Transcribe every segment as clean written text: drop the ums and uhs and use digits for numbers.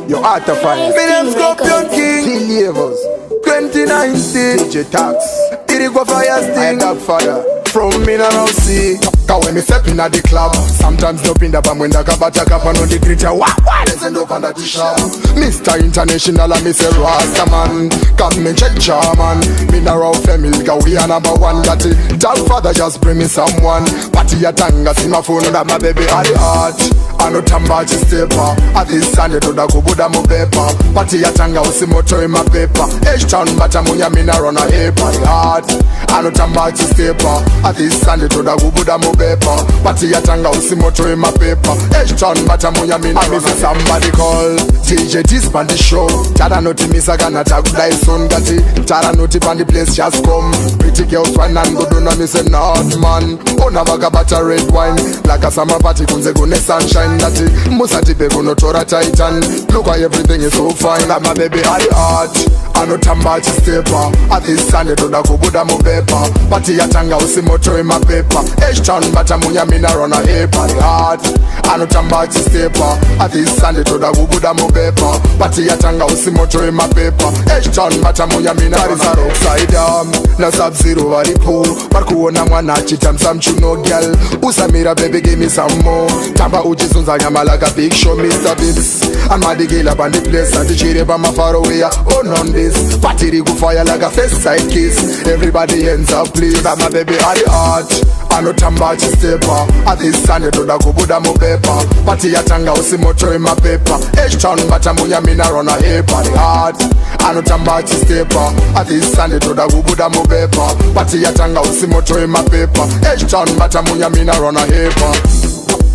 Your heart of fire. Me name Scorpion King. Believers. 2019. DJ Tax. Irigo Fire Sting. I got fire. From Mineral Sea. Cause when me step in at the club, sometimes no pin the bam when the kabata kapa no the creature. Wah, listen up on the t-shirt. Mr. International and me say Rasta man. Come me check German. Mineral family, cause we are number one. That it. Tell father just bring me someone. Party a tanga, see my phone that my baby at the heart. I know tambachi stepper. At this Sunday to the kubuda mo paper. Party a tanga, usi moto in my paper. H-town bata munya mineral na paper. The heart. I know tambachi stepper. At this Sunday to the kubuda mo paper. Party a tanga, usi moto in my paper. H-town bata munya mineral. I miss somebody call DJ Tispan the show. Tada noti misaga na tagudai son gati. Tada noti pan the place just come. Pretty girls wine and go do na me say not man. Oh na vaga bata red wine. Like a summer party kunze gune sunshine. Nati Musati people no tora titan. Look at everything is so fine. Like my baby at the heart. I know tambachi stepper. At this Sunday to the kubuda mo paper. Party a tanga usi moto in my paper. H-town bata munya mina run a paper. The heart. I know tambachi stepper. At this Sunday to the kubuda mo paper. Party a tanga usi moto in my paper. H-town bata munya mina run a upside down. Na Sub-Zero wa the pool. Barkuona mwana chitam some chuno girl. Usamira baby give me some more. Tamba uji sunza nyama like a big show Mr. Bibbs. And my digil up on the place. And the chiri by my far away. Oh none this. Party go fire like a first side kiss. Everybody ends up please. That my baby at the heart. I know tambachi stepper. At this Sunday to the kubuda mo paper. Party a tanga usi moto in my paper. H-town bata munya mina run a paper. The heart. I know tambachi stepper. At this Sunday to the kubuda mo paper. Party a tanga usi moto in my paper. H-town bata munya mina run a paper.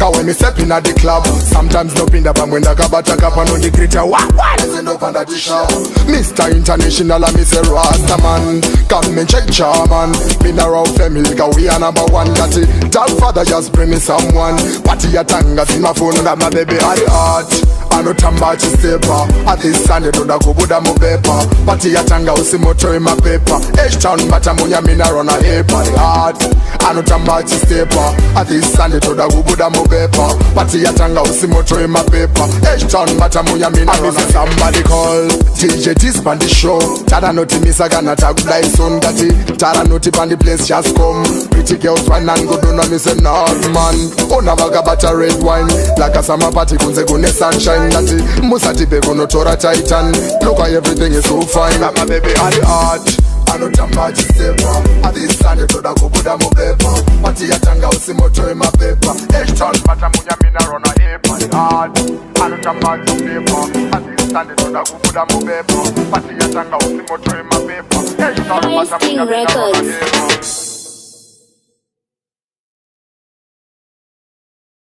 Cause when me step in at the club, sometimes no pin the bam when the kabata kapa no the creature. Wah, listen up on the t-shirt. Mr. International and me say Rasta man. Come me check German. Mineral family, cause we are number one. That it. Tell father just bring me someone. Party a tanga, see my phone that my baby at the heart. I know tambachi stepper. At this Sunday to the kubuda mo paper. Party a tanga usi moto in my paper. H-town bata munya mina run a paper. The heart. I know tambachi stepper. At this Sunday to the kubuda mo paper. Party a tanga usi moto in my paper. H-town bata munya mina run a somebody call DJ Tispan the show. Tada noti misaga na tagudai son gati. Tada noti pan the place just come. Pretty girls wine and go do na me say not man. Oh na vaga bata red wine. Like a summer party kunze gune sunshine. Nati Musati people no tora titan. Look at everything is so fine. Like my baby at the heart. I know tambachi stepper. At this Sunday to the kubuda mo paper. Party a tanga usi moto in my paper. H-town bata munya mina run a paper. The heart. I know tambachi stepper. At this Sunday to the kubuda mo paper. Party a tanga usi moto in my paper. H-town bata munya mina run a paper.